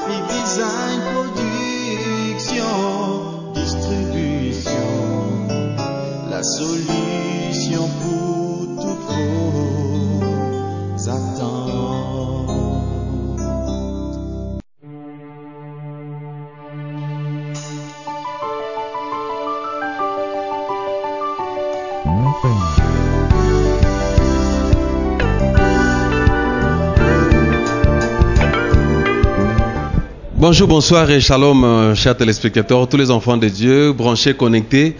design, production, distribution, la solution pour toutes vos attentes. Bonjour, bonsoir et shalom, chers téléspectateurs, tous les enfants de Dieu, branchés, connectés.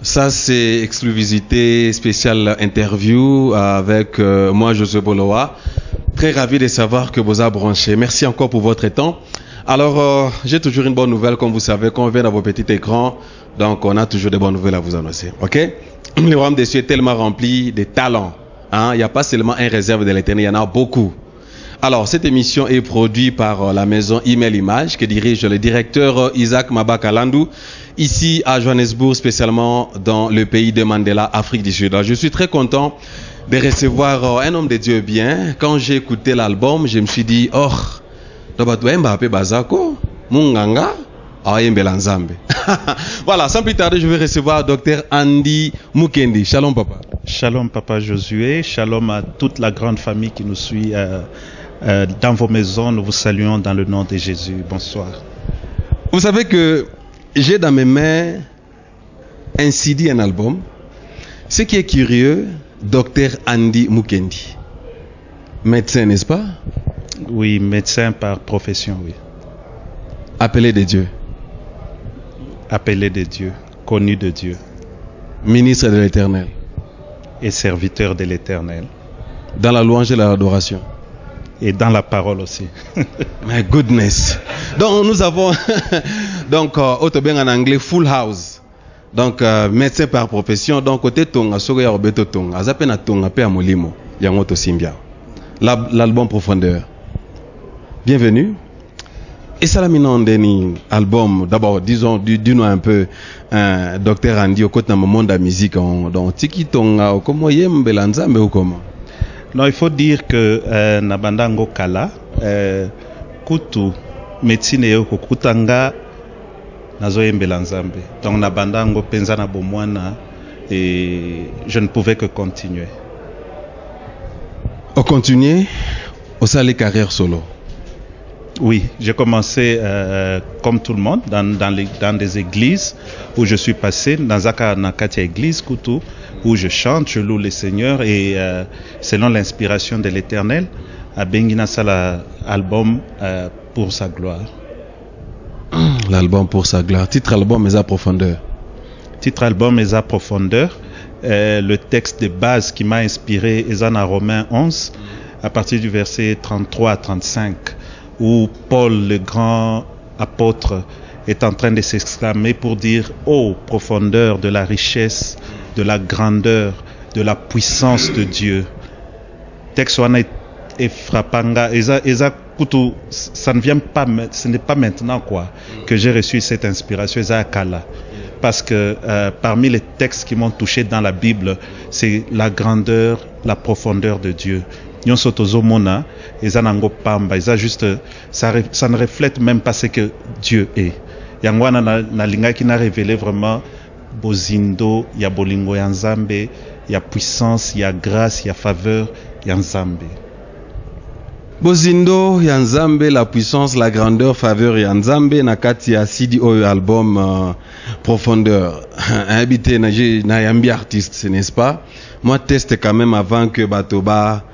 Ça, c'est exclusivité spéciale interview avec moi, Josué Bolowa. Très ravi de savoir que vous êtes branchés. Merci encore pour votre temps. Alors, j'ai toujours une bonne nouvelle, comme vous savez, quand on vient dans vos petits écrans, donc on a toujours des bonnes nouvelles à vous annoncer. Ok? Le royaume des cieux est tellement rempli de talents. Hein? Il n'y a pas seulement un réserve de l'éternel, il y en a beaucoup. Alors, cette émission est produite par la maison Email Image que dirige le directeur Isaac Mabakalandou, ici à Johannesburg, spécialement dans le pays de Mandela, Afrique du Sud. Alors, je suis très content de recevoir un homme de Dieu bien. Quand j'ai écouté l'album, je me suis dit, oh, voilà, sans plus tarder, je vais recevoir Dr Andy Mukendi. Shalom, papa. Shalom, papa Josué. Shalom à toute la grande famille qui nous suit dans vos maisons. Nous vous saluons dans le nom de Jésus. Bonsoir. Vous savez que j'ai dans mes mains un CD, un album. Ce qui est curieux, Dr Andy Mukendi. Médecin, n'est-ce pas? Oui, médecin par profession, oui. Appelé de Dieu. Appelé de Dieu, connu de Dieu. Ministre de l'Éternel. Et serviteur de l'Éternel. Dans la louange et l'adoration. Et dans la parole aussi. My goodness. Donc nous avons donc bien en anglais full house. Donc médecin par profession. Donc côté tonga soga robeto tonga. Azapena tonga pe amolimo. Yangoto simbia. L'album Profondeur. Bienvenue. Et ça la minandeni album. D'abord disons dis-nous un peu Dr Andy au côté dans le monde de la musique donc tiki tonga comment yembe lanzambe ou comment? Non, il faut dire que Nabandango Kala, Kutu, médecine et Kutanga, Nazoyembe Lanzambe. Donc Nabandango Penzana Bomwana, et je ne pouvais que continuer. On continue au salé carrière solo. Oui, j'ai commencé comme tout le monde dans des églises où je suis passé, dans Zaka Nakatia église, Kutu, où je chante, je loue le Seigneur et selon l'inspiration de l'Éternel, à Bengina Sala album pour sa gloire. L'album pour sa gloire. Titre album Mes profondeur. Titre album Mes profondeur. Le texte de base qui m'a inspiré est en Romains 11, à partir du verset 33 à 35, où Paul, le grand apôtre, est en train de s'exclamer pour dire « Ô profondeur de la richesse, de la grandeur, de la puissance de Dieu ». Texte est frappant. Ça ne vient pas, ce n'est pas maintenant que j'ai reçu cette inspiration. Parce que parmi les textes qui m'ont touché dans la Bible, c'est la grandeur, la profondeur de Dieu. Juste, ça ne reflète même pas ce que Dieu est. Yangwana na linga qui n'a révélé vraiment bozindo, ya bolingo ya nzambe, ya puissance, ya grâce, ya faveur, ya nzambe. Bozindo ya nzambe, la puissance, la grandeur, faveur ya nzambe na kati ya CD oyo album Profondeur. Habité na yambi artiste, n'est-ce pas? Moi teste quand même avant que Batoba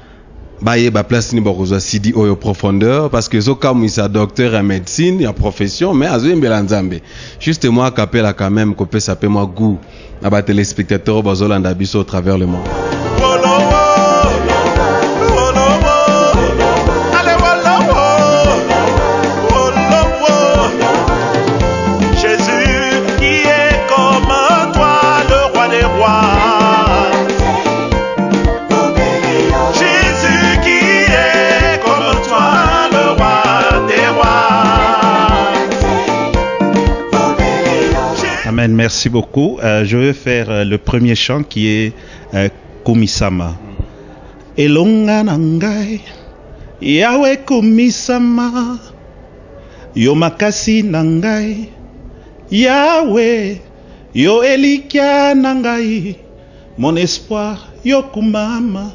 baye ba place ni bokozwa CD oyo Profondeur parce que zoka mwisa docteur en médecine ya profession mais azo yembela nzambe. Juste moi kapela quand même ko pesa pe moi goût na ba téléspectateurs bazolanda biso au travers le monde. Amen, merci beaucoup. Je vais faire le premier chant qui est Kumisama. Elonga nangai, Yahweh Kumisama, yo makasi na ngai Yahweh, yo elikia na ngai mon espoir yo kumama,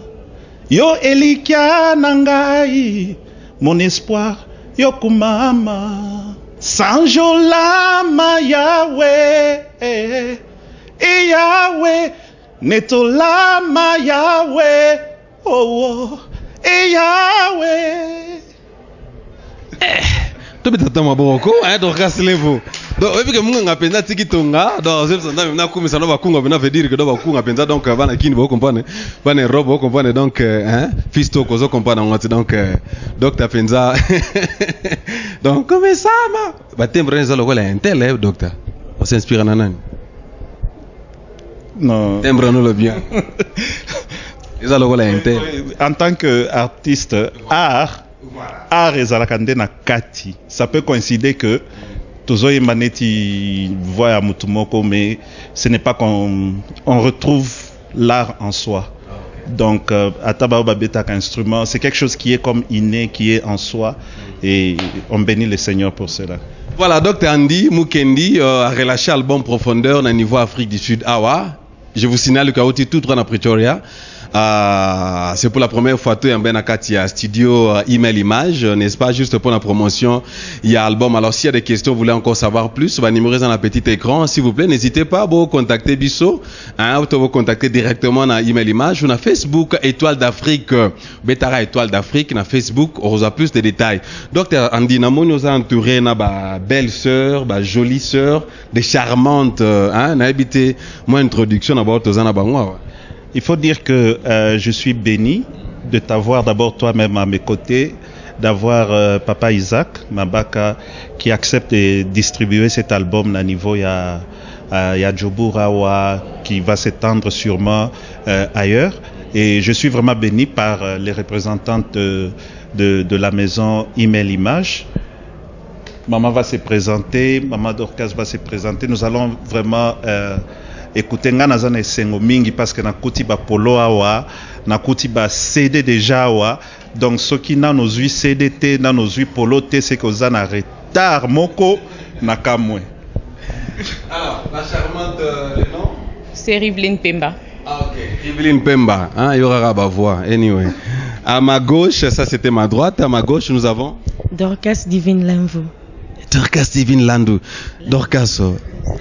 yo elikia na ngai mon espoir yo kumama. Sanjolama Yahweh, Yahweh, netolama Yahweh, oh, Yahweh. Tu peux t'attendre à Boroko, hein, donc casse-les-vous. Donc, vu que moi, on a pensé tiki tonga, donc c'est ça, on a comme ça, on va kunga, on veut dire que donc on a pensé donc on a qui ne comprendre, on a robe, on comprend donc hein, fisto, qu'on comprend donc t'as pensé, donc comme ça, bah t'aimes rien ça le rôle intel, docteur, on s'inspire en anan. Non. T'aimes rien le bien. Ça le rôle intel. En tant qu'artiste, art ezalakande na kati. Ça peut coïncider que Tozoye Maneti voit à Mutumoko, mais ce n'est pas qu'on retrouve l'art en soi. Donc, Ataba Babeta instrument, c'est quelque chose qui est comme inné, qui est en soi, et on bénit le Seigneur pour cela. Voilà, Dr Andy Mukendi a relâché l'album Profondeur au niveau Afrique du Sud. Awa, je vous signale que Aouti tout droit dans Pretoria. C'est pour la première fois que il y a studio email image, n'est-ce pas, juste pour la promotion, il y a album. Alors s'il y a des questions, vous voulez encore savoir plus, bah, numéro dans le petit écran, s'il vous plaît, n'hésitez pas à vous contacter Bisso, hein, vous contacter directement dans email image, ou dans Facebook Étoile d'Afrique, Betara Étoile d'Afrique, dans Facebook, on aura plus de détails. Docteur Andy Namo nous a entouré na ba belle sœur, ba jolie sœur, des charmantes, hein, n'a habité moi introduction d'abord tozana bangwa. Il faut dire que je suis béni de t'avoir d'abord toi-même à mes côtés, d'avoir Papa Isaac Mabaka qui accepte de distribuer cet album à niveau il y a Djoburawa qui va s'étendre sûrement ailleurs. Et je suis vraiment béni par les représentantes de la maison Email Image. Maman va se présenter, Maman Dorcas va se présenter. Nous allons vraiment écoutez nga nazana esengo mingi parce que nakuti ba polo awa nakuti ba CD déjà awa donc ce qui na nos CDT na nos polo T c'est que ozana retard moko nakamwe. Alors la charmante le nom c'est Rivline Pemba. Ah ok, Rivline Pemba, hein, il y aura ba voix anyway. À ma gauche, ça c'était ma droite, à ma gauche nous avons Dorcas Divine Lemvo. Dorcas Divine Landu. Dorcas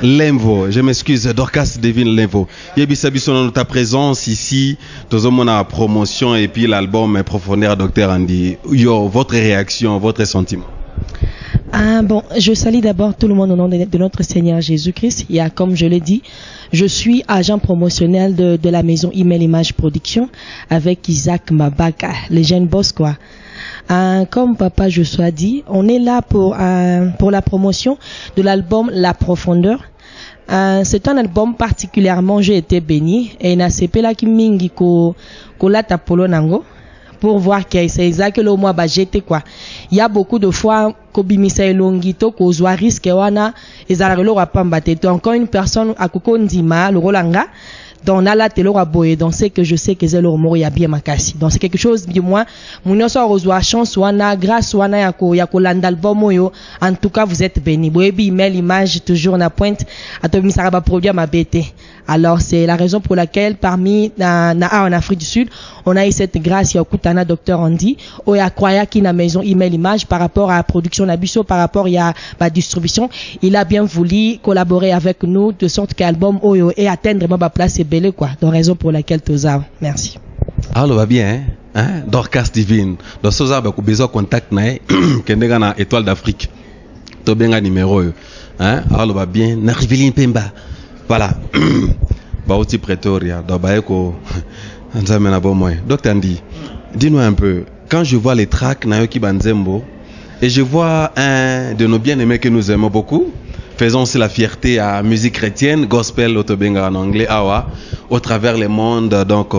Lemvo, je m'excuse, Dorcas Divine Lemvo. Yebisa biso ta présence ici, dans mon promotion et puis l'album Profondeur Dr Andy. Yo, votre réaction, votre sentiment. Bon, je salue d'abord tout le monde au nom de notre Seigneur Jésus-Christ. Il y a, comme je l'ai dit, je suis agent promotionnel de la maison Email Image Production avec Isaac Mabaka, le jeune boss quoi. Comme Papa Joshua dit, on est là pour la promotion de l'album La Profondeur. C'est un album particulièrement, j'ai été béni et na sepela ki mingi ko la tapolo nango pour voir que c'est exact que le mois ba j'étais quoi. Il y a beaucoup de fois ko bimisa elongito ko zwa risque wana ezala lo rapamba teto encore une personne akoko ndima lo rolanga. Donc, on a la télé boye, donc c'est que je sais que c'est le mot ya bien makasi. Donc, c'est quelque chose, du moins, mon so reçoit chance, wana, grâce, wana, yako l'album, yo. En tout cas, vous êtes bénis. Boebi, email, image, toujours na pointe, à to misaraba produit ma bête. Alors, c'est la raison pour laquelle, parmi, en Afrique du Sud, on a eu cette grâce, ya Kutana, Dr Andy, ou ya Kwaya qui na maison email, image, par rapport à la production d'Abisso, par rapport à la distribution. Il a bien voulu collaborer avec nous, de sorte qu'album, oyo, et atteindre ma place, et quoi, donc raison pour laquelle tu as. Merci. Alors va bien, hein? Dorcas Divine. Donc ça va beaucoup besoin contact nae, kendega na Étoile d'Afrique. To benga numéro, hein? Alors va bien, na Rivline Pemba. Voilà. Ba outi Pretoria, donc ba eko nzame na bon moyen. Docteur Andy, dis-nous un peu, quand je vois les tracks na Yoki Banzembo et je vois un de nos bien-aimés que nous aimons beaucoup. Faisons aussi la fierté à musique chrétienne, gospel, otobenga en anglais, awa, au travers le monde, donc,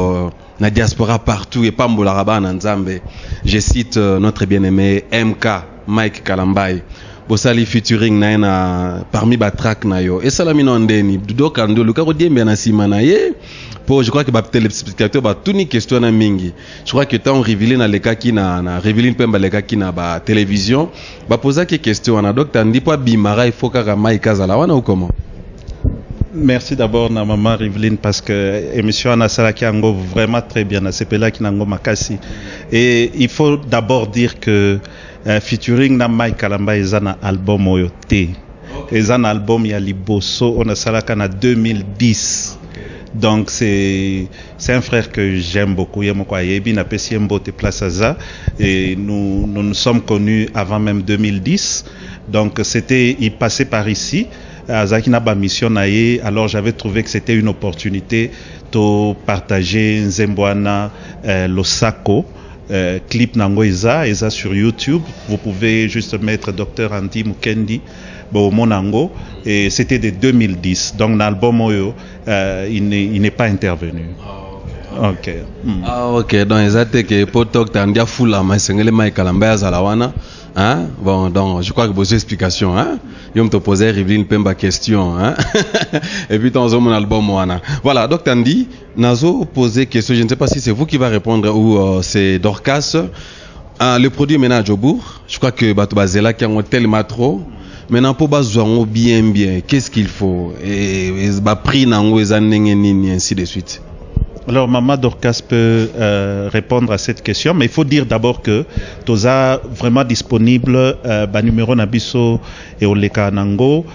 la diaspora partout, et pas Mbolaraba en Nzambe. Je cite notre bien-aimé MK, Mike Kalambai. bosali featuring na parmi ba track na yo et ça la minondeni donc ando luka ko diembe na sima na ye pour je crois que ba téléspectateur ba tuni question na mingi je crois que tant révélé na leka ki na révélé pemba leka ki na ba télévision ba poser que question na donc tandi po bimara il faut ka mai kazala wana ou comment. Merci d'abord na maman Riveline parce que émission Anna Salaki Ango vraiment très bien, c'est là qui n'ango makasi. Et il faut d'abord dire que featuring na Mike Kalamba ezana album oyote. Ezana album ya liboso on a salaka na 2010. Donc c'est un frère que j'aime beaucoup, Yemoko Ayebi na Pesiembo te place à ça et nous sommes connus avant même 2010. Donc il passait par ici. Azakina ba mission naye, alors j'avais trouvé que c'était une opportunité de partager Nzembwana Losako clip nango eza sur YouTube. Vous pouvez juste mettre Dr Andy Mukendi Monango et c'était de 2010. Donc l'album Oyo il n'est pas intervenu. OK. Ah OK, donc exacte que potok tandia fula masengele Michael Mbaya zalawana. Hein? Bon, donc, je crois que vos explications, hein? Je me te posais, Riveline Pemba question, hein? Et puis, dans mon album, Moana. Voilà, donc, Tandy, Nazo posé question, je ne sais pas si c'est vous qui va répondre ou c'est Dorcas. Le produit ménage au bourg, je crois que Batubazela qui a tellement trop. Maintenant, pour Bazouango bien, qu'est-ce qu'il faut? Et prix nango et ainsi de suite. Alors, Maman Dorcas peut répondre à cette question, mais il faut dire d'abord que Toza vraiment disponible, numéro Nabiso et Oleka Nango,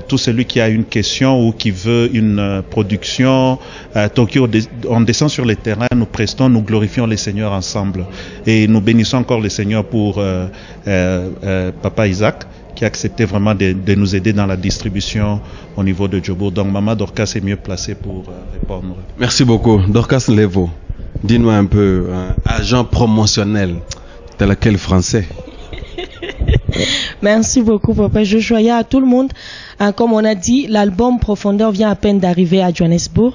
tout celui qui a une question ou qui veut une production, Tokyo, on descend sur le terrain, nous prestons, nous glorifions les Seigneurs ensemble et nous bénissons encore les Seigneurs pour Papa Isaac, qui a accepté vraiment de nous aider dans la distribution au niveau de Djobour. Donc Maman Dorcas est mieux placée pour répondre. Merci beaucoup. Dorcas Levo, dis-nous un peu, agent promotionnel de laquelle français? Merci beaucoup, Papa Joshua. À tout le monde. Comme on a dit, l'album Profondeur vient à peine d'arriver à Johannesburg.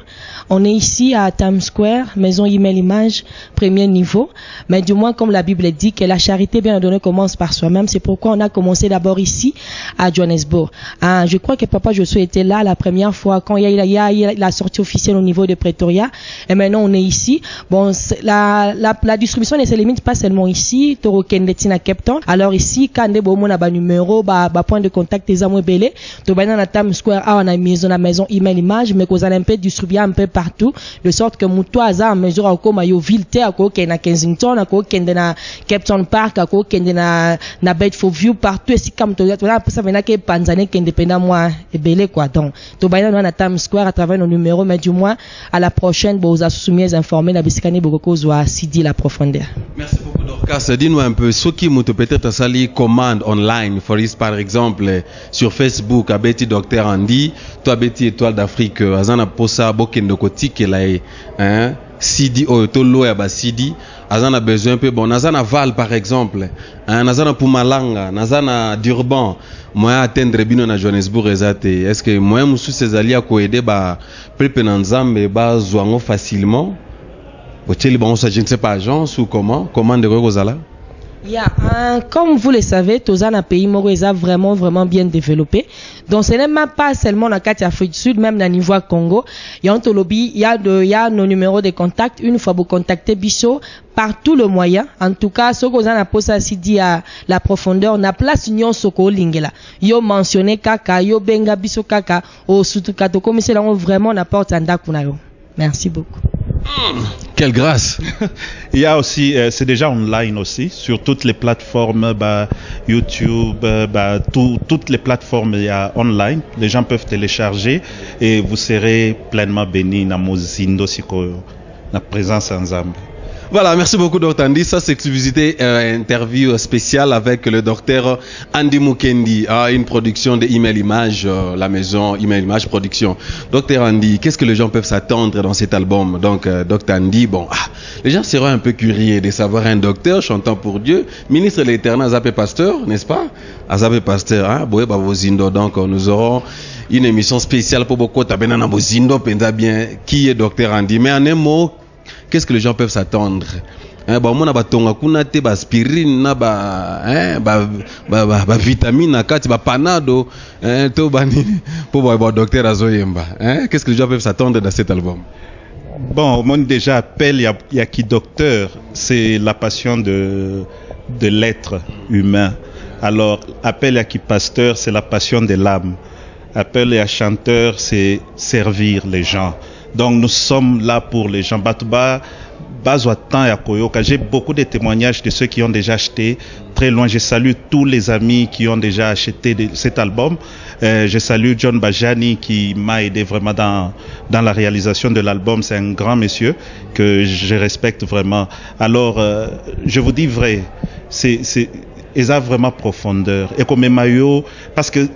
On est ici à Times Square, maison email image, premier niveau. Mais du moins, comme la Bible dit, que la charité bien donnée commence par soi-même. C'est pourquoi on a commencé d'abord ici à Johannesburg. Je crois que Papa Joshua était là la première fois quand il y a la sortie officielle au niveau de Pretoria. Et maintenant, on est ici. Bon, la distribution ne se limite pas seulement ici. Toro Kendetina Cape Town. Alors ici, quand on a un numéro, point de contact des amours belés. Dans Times Square, on a mis la maison email image, mais qu'on a un peu distribué un peu partout, de sorte que Moutoua a mesure à quoi mayo ville à quoi qu'il y a Kensington, à quoi qu'il y a Cape Town Park, à quoi qu'il y a na Bedford View partout, et si comme tu as ça venait que Panzane qui est indépendant moi et belé quoi. Donc, tu vas dans Times Square à travers nos numéros, mais du moins à la prochaine, vous avez soumis informés la Bisikani Bogoko soit Sidi la profondeur. Merci beaucoup Dorcas. Dis-nous un peu, ceux qui m'ont peut-être sali commande online, par exemple sur Facebook, Abeti Docteur Andy, toi Abeti Étoile d'Afrique, Azana Posa Bokendo Kotik hein, Sidi Tolo ya ba Sidi, Azana besoin un peu bon, Azana Val par exemple, hein, Azana Pumalanga, Azana Durban, moi atteindre bino na Johannesburg ezate. Est-ce que moi musu ces alliés ko aider ba pepe na Nzambe ba zwango facilement? Peut-être bon ça je ne sais pas agence ou comment de Rosala? Comme vous le savez, Tozan a pays Moroza vraiment bien développé. Donc ce n'est même pas seulement dans la Afrique du Sud, même dans le niveau Congo. Il y a nos numéros de contact. Une fois vous contactez Bisso par tout le moyen. En tout cas, ce que vous avez posé ici dit à la profondeur, on a place union soko lingela. Yo mentionné kaka, yo benga Bisso kaka, au surtout kato comme c'est là vraiment n'apporte un dakunayo. Merci beaucoup. Quelle grâce! Il y a aussi, c'est déjà online aussi, sur toutes les plateformes, YouTube, toutes les plateformes, il y a online. Les gens peuvent télécharger et vous serez pleinement bénis dans Mozindo Siko, la présence ensemble. Voilà, merci beaucoup Dr Andy. Ça c'est exclusivité interview spéciale avec le docteur Andy Mukendi, une production de Email Image, la maison Email Image Production. Docteur Andy, qu'est-ce que les gens peuvent s'attendre dans cet album? Donc Dr Andy, les gens seront un peu curieux de savoir un docteur chantant pour Dieu, ministre de l'Éternel, Azapé Pasteur, n'est-ce pas? Azapé Pasteur, hein? Donc nous aurons une émission spéciale pour beaucoup tabenana bozindo penza bien qui est Dr Andy. Mais en un mot, qu'est-ce que les gens peuvent s'attendre Ba mona batonga kuna te ba aspirine na ba vitamine na kati ba panado to bani pour ba docteur azoyemba. Qu'est-ce que les gens peuvent s'attendre dans cet album? Bon, moi déjà appelle Yaki Docteur, c'est la passion de l'être humain. Alors appelle Yaki Pasteur, c'est la passion de l'âme. Appelle à chanteur, c'est servir les gens. Donc nous sommes là pour les gens. Batouba, j'ai beaucoup de témoignages de ceux qui ont déjà acheté très loin. Je salue tous les amis qui ont déjà acheté cet album. Je salue John Bajani qui m'a aidé vraiment dans la réalisation de l'album. C'est un grand monsieur que je respecte vraiment. Alors, je vous dis vrai, ils ont vraiment profondeur. Et comme Mayo, parce que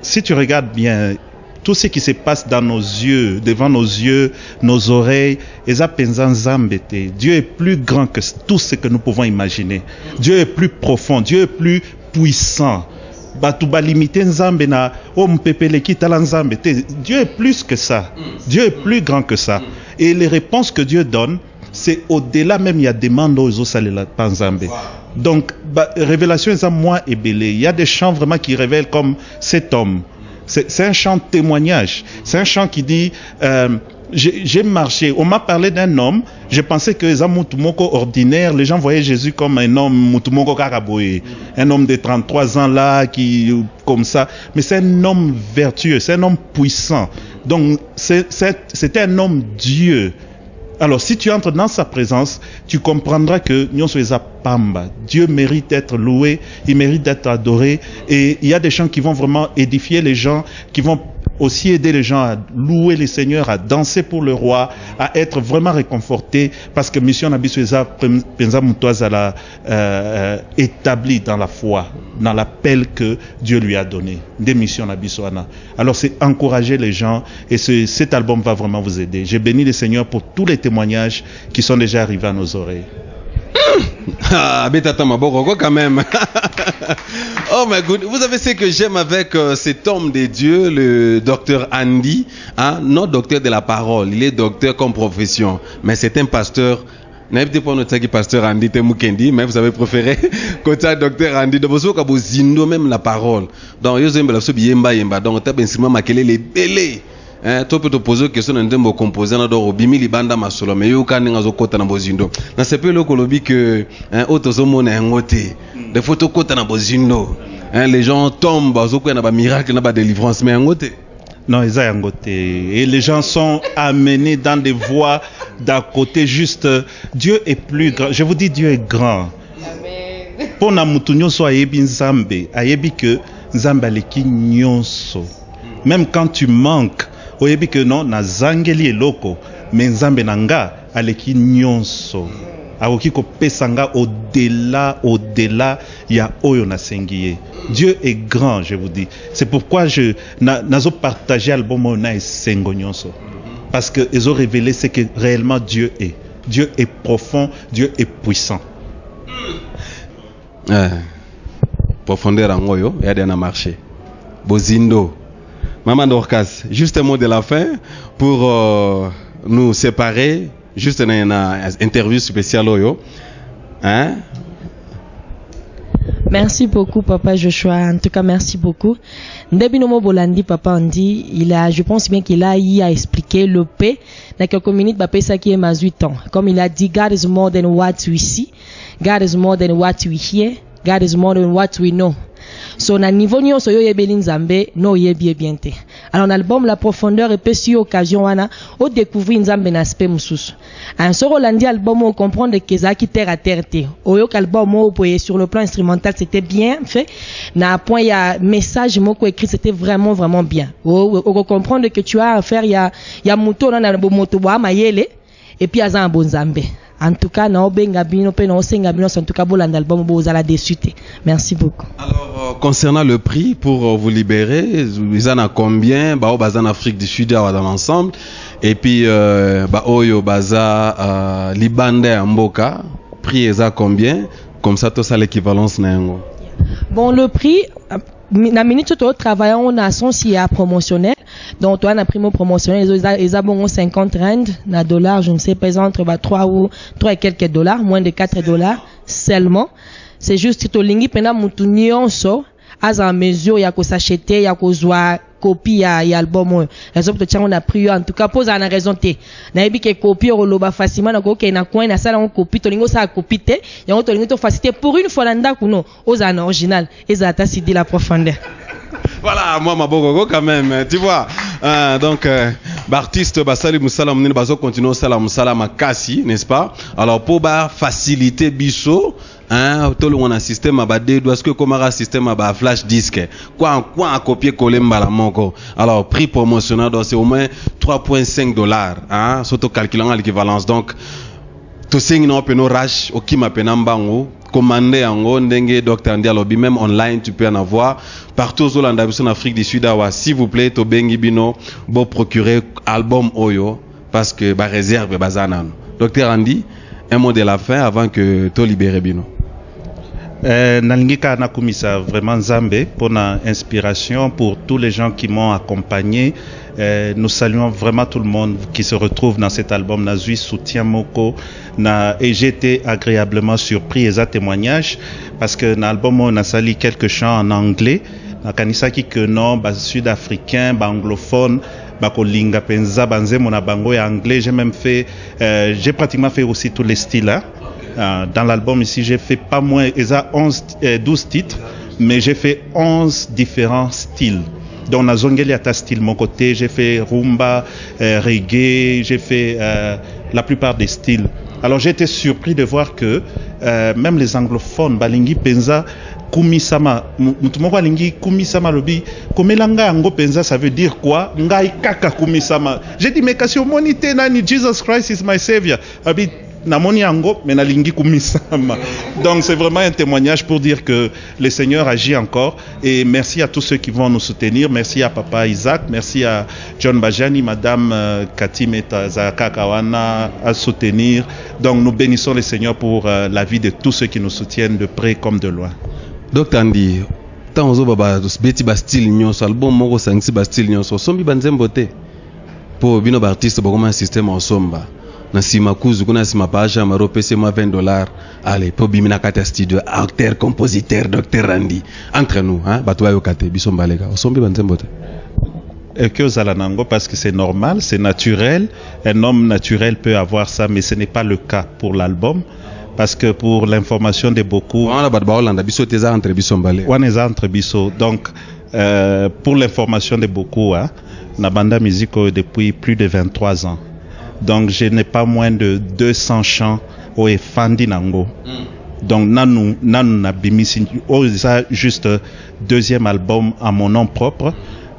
si tu regardes bien, tout ce qui se passe dans nos yeux, devant nos yeux, nos oreilles, Dieu est plus grand que tout ce que nous pouvons imaginer. Dieu est plus profond, Dieu est plus puissant. Dieu est plus que ça. Dieu est plus grand que ça. Et les réponses que Dieu donne, c'est au-delà même, il y a des demandes aux Salela Panzambe. Donc, révélation est à moi et belé. Il y a des chants vraiment qui révèlent comme cet homme. C'est un chant de témoignage. C'est un chant qui dit j'ai marché. On m'a parlé d'un homme. Je pensais que les Mutumoko ordinaire, les gens voyaient Jésus comme un homme Mutumoko Karaboye, un homme de 33 ans là qui comme ça. Mais c'est un homme vertueux, c'est un homme puissant. Donc c'était un homme Dieu. Alors, si tu entres dans sa présence, tu comprendras que Dieu mérite d'être loué, il mérite d'être adoré. Et il y a des gens qui vont vraiment édifier les gens, qui vont aussi aider les gens à louer les seigneurs, à danser pour le roi, à être vraiment réconfortés, parce que mission Nabisueza Penza Mutoazala établie dans la foi, dans l'appel que Dieu lui a donné, des missions Nabisuana. Alors c'est encourager les gens, et cet album va vraiment vous aider. J'ai béni le Seigneur pour tous les témoignages qui sont déjà arrivés à nos oreilles. Ah, Betata Maboko quand même. Oh my God, vous savez ce que j'aime avec cet homme de Dieu, le docteur Andy, hein? Non docteur de la parole, il est docteur comme profession, mais c'est un pasteur. N'avez pas notre pasteur Andy Temukendi, mais vous avez préféré côté docteur Andy. Donc vous avez zindo même la parole. Donc vous avez la yemba yemba. Donc vous avez instrument makele les belé. Tu peux te poser une question dans un composant dans bimi libanda masolo mais yo kaninga zo kota na bozindo na sepe le kolobi que otozo mona ngote des photos kota na bozindo les gens tombent zo ko na ba miracle na ba délivrance mais ngote non ils a ngote et les gens sont amenés dans des voies d'à côté juste Dieu est plus grand. Je vous dis Dieu est grand. Amen. Pour na mutu nyonso ayebi nzambe ayebi que nzambe aleki nyonso même quand tu manques oyebi que non na zangeli eloko mais nzambe nanga aleki nyonso akoki kopesa nga au-delà ya oyo nasengi. Dieu est grand, je vous dis. C'est pourquoi nazo partager album oyo na esengo nyonso parce que ils ont révélé ce que réellement Dieu est. Dieu est profond, Dieu est puissant. Profondeur angoyo ya dena marché bozindo. Maman Dorcas, juste un mot de la fin pour nous séparer. Juste une interview spéciale. Hein? Merci beaucoup, Papa Joshua. En tout cas, merci beaucoup. Ndebinomo Bolandi, Papa Andy, je pense bien qu'il a eu à expliquer le paix. Dans quelques minutes, Papa ça qui est ma 8 ans. Comme il a dit, God is more than what we see. God is more than what we hear. God is more than what we know. So na niveau nyonso yo yebeli nzambe no yebi biente. Alors l'album la profondeur et peut si occasion wana o découvrir nzambe na aspect mususu. Un soro landi album on comprendre que ça qui terre à terre te. Oyo album o sur le plan instrumental c'était bien fait. Na point il y a message moko écrit c'était vraiment bien. O comprendre que tu as à faire il y a moto na moto ba mayele et puis aza bon nzambe. En tout cas, en tout cas, l'album merci beaucoup. Alors, concernant le prix pour vous libérer, ils en ont combien? En Afrique du Sud, dans l'ensemble. Et puis, Oyo, Baza, Libanda, Mboka, prix est à combien? Comme ça, tout ça, l'équivalence. Bon, le prix, la minute où nous travaillons, on a son SIA promotionnel. Donc, toi, on a primo promotionnel, ils ont 50 rand, na dollars, je ne sais pas, entre 3 et quelques dollars, moins de 4 dollars seulement. C'est juste que lingi pena mutu nyonso aza mesure ya ko s'acheter ya ko zwa copie ya album raison peut on a pris en tout cas pose en raison té na yebi ke copie oloba facilement na ko ke na coin na sala on copie to lingo sa copie té ya to lingo to facilité pour une fois nda kuno oza na original ezata si dit la profondeur. Voilà, moi ma bogogo quand même, tu vois. Donc artiste basali musala munene bazo continuer sala musala makasi, n'est-ce pas? Alors pour faciliter biso tout le monde a un système à bas est-ce que comment un système à bas flash disque quoi à copier coller mbala moko. Alors prix promotionnel donc c'est au moins 3,5 $, surtout calculant l'équivalence. Donc tout ça nous peut nous rache au qui m'appelle nambango commander en ndenge Dr Andy alobi même online tu peux en avoir partout aux Hollande en Afrique du Sud awa s'il vous plaît to bengi bino bo procurer album oyo parce que ba réserve bazana. Dr Andy, un mot de la fin avant que to libérer bino. Nalingika nakumisa vraiment Nzambe pour la inspiration pour tous les gens qui m'ont accompagné. Nous saluons vraiment tout le monde qui se retrouve dans cet album. Nazui soutien moko et j'ai été agréablement surpris et à témoignage parce que dans l'album on a sali quelques chants en anglais. Kanisa ki que non, sud-africain, anglophone, kolinga penza banze mona bango et anglais. J'ai même fait, j'ai pratiquement fait aussi tous les styles. Dans l'album ici, j'ai fait pas moins, 12 titres, mais j'ai fait 11 différents styles. Donc, na zongeli ata style mon côté, j'ai fait rumba, reggae, j'ai fait la plupart des styles. Alors, j'ai été surpris de voir que même les anglophones, balingi penza, kumisama, mutumoko balingi kumisama lobi, komelanga ango penza, ça veut dire quoi? Ngai kaka kumisama. J'ai dit, mais kasi omonite nani, Jesus Christ is my savior. Abi, namoni ango, mais nalingi kumisama. Donc c'est vraiment un témoignage pour dire que le Seigneur agit encore. Et merci à tous ceux qui vont nous soutenir. Merci à Papa Isaac, merci à John Bajani, Madame Katimeta Zakakawana à soutenir. Donc nous bénissons le Seigneur pour la vie de tous ceux qui nous soutiennent de près comme de loin. Dr Andy, tant aux autres beti bastil nyonso album moko sangsi bastil nyonso sombi banzembo te. Pour bino artiste bokoma système ensemble. Na sima kuzu kuna sima paja maro pese moi $20 allez pour bimina kata studio acteur compositeur Dr Andy entre nous batwa yo kate biso mbalega osombi banzembo te que ozalanango parce que c'est normal, c'est naturel, un homme naturel peut avoir ça mais ce n'est pas le cas pour l'album parce que pour l'information de beaucoup on a batba Hollande biso teza entre biso mbale on est entre biso donc pour l'information de beaucoup na banda musique depuis plus de 23 ans. Donc je n'ai pas moins de 200 chants au Fandi Nango. Donc nanu na bimisi ça juste deuxième album à mon nom propre,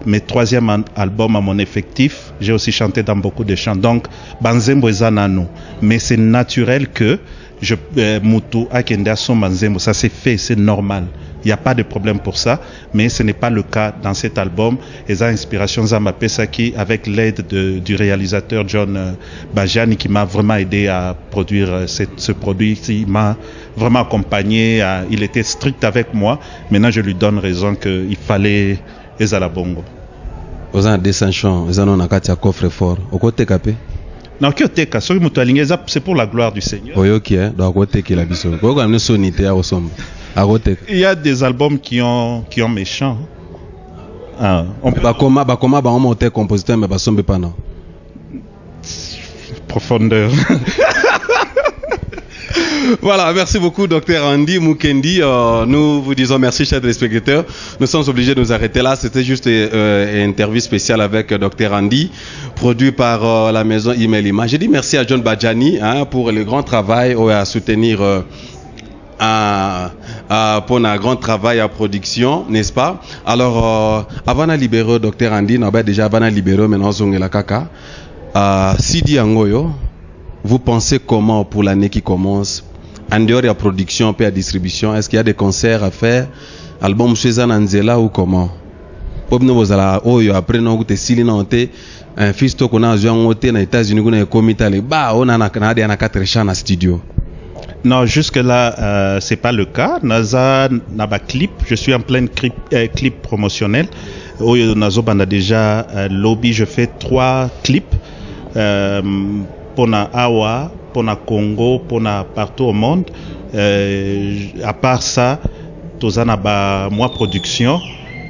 mais troisième album à mon effectif. J'ai aussi chanté dans beaucoup de chants. Donc banzembo eza nanu, mais c'est naturel que je mutu akenda son banzembo, ça c'est fait, c'est normal. Il n'y a pas de problème pour ça, mais ce n'est pas le cas dans cet album. Et ça, Inspiration Zamba Pesaki, avec l'aide du réalisateur John Bajani, qui m'a vraiment aidé à produire ce produit. Il m'a vraiment accompagné, il était strict avec moi. Maintenant, je lui donne raison qu'il fallait Ezala Bongo. Vous avez 200 chants, vous avez un coffre fort. Au côté capé? Non, c'est pour la gloire du Seigneur. Oui, ok, donc côté qui la biso. Vous avez une sonité à Osomba. Il y a des albums qui ont mes chants. Compositeur mais basombe pas non. Profondeur. Voilà, merci beaucoup Dr Andy Mukendi. Nous vous disons merci chers téléspectateurs. Nous sommes obligés de nous arrêter là. C'était juste une interview spéciale avec Dr Andy, produit par la maison Email Image. J'ai dit merci à John Bajani pour le grand travail à soutenir pour un grand travail à production, n'est-ce pas? Alors, avant de libérer Dr Andy, on a déjà avant de libérer maintenant Zongela Kaka. Sidi Angoyo, vous pensez comment pour l'année qui commence? En dehors de la production et de la distribution, est-ce qu'il y a des concerts à faire? Album Suezan Anzela ou comment? Après, nous avons un fils qu'on a aux États-Unis, on a commis on a 4 chants à studio. Non, jusque-là, c'est pas le cas. Naza Naba clip, je suis en plein clip promotionnel. on a déjà lobby, je fais 3 clips pour na Awa, pour na Congo, pour na partout au monde. À part ça, tozana ba mois production.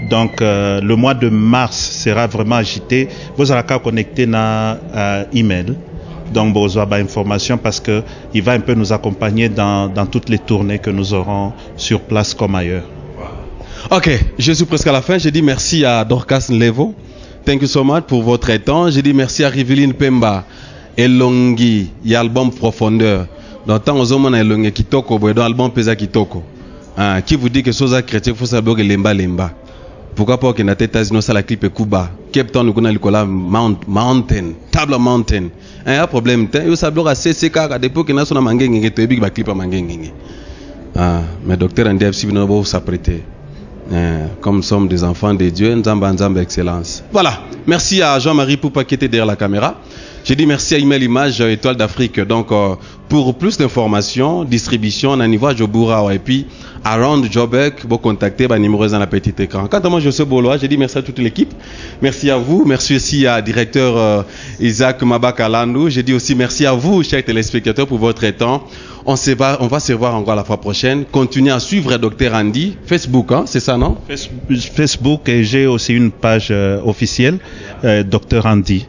Donc le mois de mars sera vraiment agité. Vous allez connecter na email. Donc vous avez information parce que il va un peu nous accompagner dans toutes les tournées que nous aurons sur place comme ailleurs. Ok, je suis presque à la fin. Je dis merci à Dorcas Nlevo. Thank you so much pour votre temps. Je dis merci à Riveline Pemba. Elongi, il y a l'album Profondeur. Dans le temps, aux hommes, on a Elongi Kitoko, dans l'album Pesa Kitoko. Qui vous dit que Sosa chrétien, il faut savoir que Lemba. Pourquoi pas qu'on a États-Unis, ça la clip Kuba. Cape Town, nous avons Mountain, Table Mountain. Il y a un problème. Il y a un CCK, à l'époque, il y a un mangeng, il y a un clip à mangeng. Mais docteur Andy FCB, nous avons s'apprêter. Comme nous sommes des enfants de Dieu, nous avons excellence. Voilà. Merci à Jean-Marie Poupa qui était derrière la caméra. J'ai dit merci à Email Image Étoile d'Afrique. Donc, pour plus d'informations, distribution, on a niveau à Jobura et puis Around Jobek, vous contactez le numéro dans la petite écran. Quant à moi, je suis Boloa, j'ai dit merci à toute l'équipe. Merci à vous. Merci aussi à directeur Isaac Mabakalandou. J'ai dit aussi merci à vous, chers téléspectateurs, pour votre temps. On va se voir encore la fois prochaine. Continuez à suivre Dr Andy. Facebook, hein, c'est ça, non? Facebook, et j'ai aussi une page officielle, Dr Andy.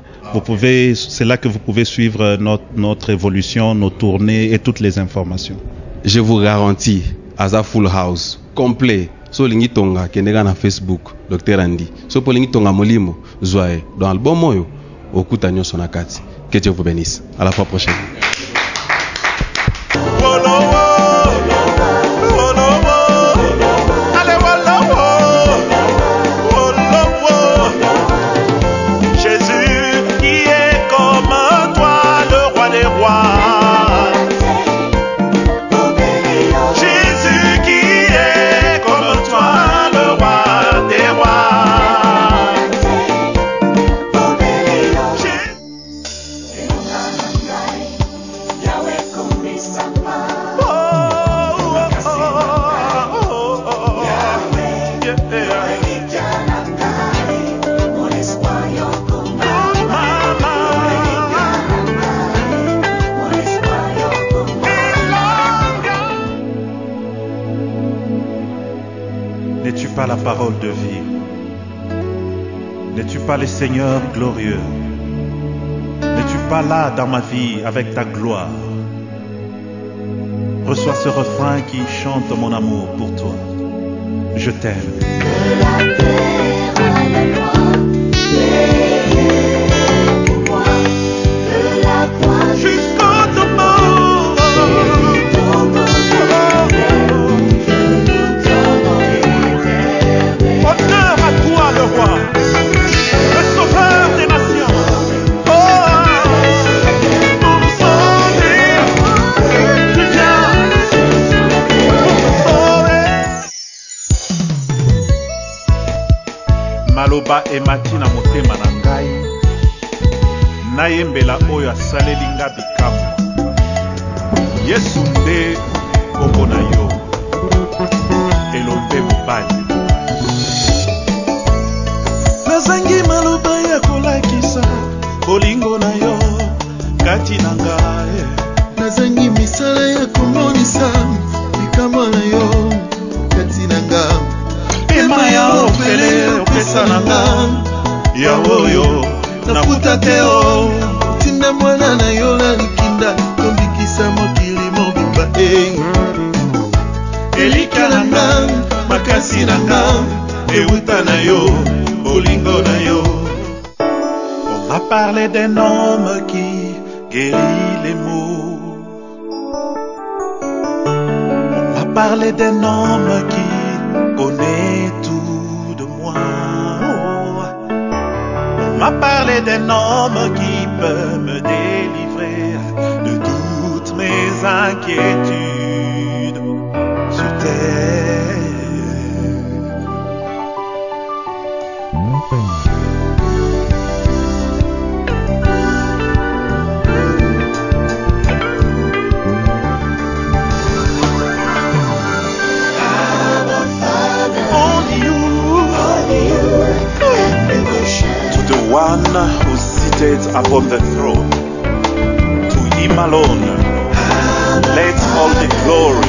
C'est là que vous pouvez suivre notre évolution, nos tournées et toutes les informations. Je vous garantis, Aza Full House, complet. So lingi tonga kenega na Facebook, Dr Andy. So po lingi tonga molimo, zoae. Dans le bon moyo, okuta nyoso na kati. Que Dieu vous bénisse. À la fois prochaine. N'es-tu pas la parole de vie? N'es-tu pas le Seigneur glorieux? N'es-tu pas là dans ma vie avec ta gloire? Reçois ce refrain qui chante mon amour pour toi. Je t'aime. De la terre à la loi, pour moi, de la croix jusqu'au tombeau. Honneur à toi le roi, le sauveur des nations. Oh, pour nous sauver, tu viens pour nous sauver. Maloba emati na motema na ngai, nayembela oyo asaleli nga bikamwa. Yesu nde kombo na yo, elombe mobali. Nazangi maloba ya kolakisa bolingo na yo kati na ngai. Nazangi misala ya komonisa bikamwa na yo kati na nga. Pema ya ofele opesa na nga ya oyo nakuta te o. Tinda mwana na yo na likinda tombikisa mokili mobimba. Elika na nga makasi na nga euta na yo bolingo na yo. On m'a parlé d'un homme qui guérit les maux. On m'a parlé d'un homme qui connaît tout de moi. On m'a parlé d'un homme qui peut me délivrer de toutes mes inquiétudes sur terre. upon the throne. To him alone, let all the glory